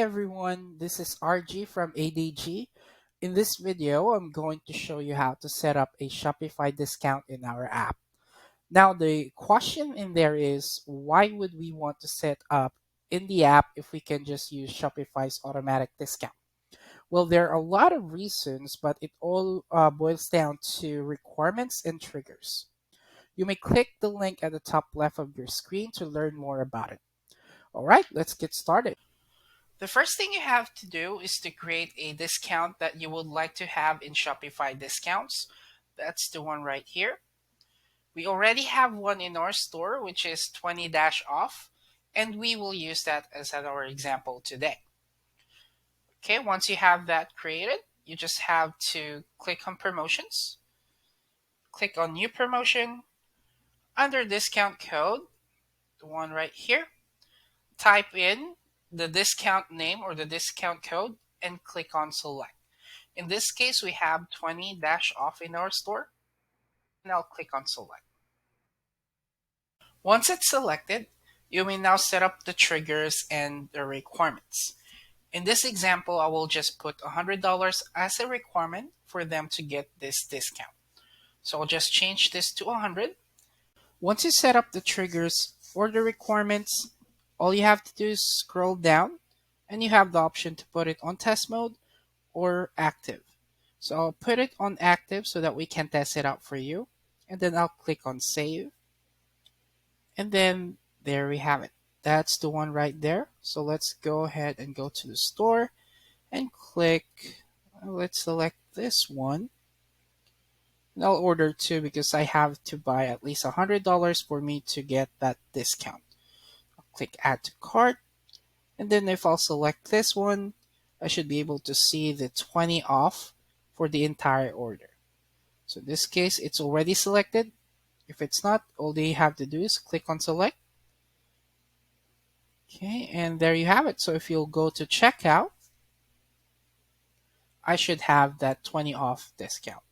everyone, this is RG from ADG. In this video, I'm going to show you how to set up a Shopify discount in our app. Now, the question in there is, why would we want to set up in the app if we can just use Shopify's automatic discount? Well, there are a lot of reasons, but it all boils down to requirements and triggers. You may click the link at the top left of your screen to learn more about it. All right, let's get started. The first thing you have to do is to create a discount that you would like to have in Shopify discounts. That's the one right here. We already have one in our store, which is 20 dash off, and we will use that as our example today. Okay, once you have that created, you just have to click on promotions, click on new promotion, under discount code, the one right here, type in the discount name or the discount code and click on select. In this case, we have 20 dash off in our store, and I'll click on select. Once it's selected, you may now set up the triggers and the requirements. In this example, I will just put $100 as a requirement for them to get this discount. So I'll just change this to 100. Once you set up the triggers or the requirements, all you have to do is scroll down and you have the option to put it on test mode or active. So I'll put it on active so that we can test it out for you. And then I'll click on save. And then there we have it. That's the one right there. So let's go ahead and go to the store and click. Let's select this one. And I'll order two because I have to buy at least $100 for me to get that discount. I'll click add to cart. And then if I'll select this one, I should be able to see the 20 off for the entire order. So in this case, it's already selected. If it's not, all they have to do is click on select. Okay, and there you have it. So if you'll go to checkout, I should have that 20 off discount.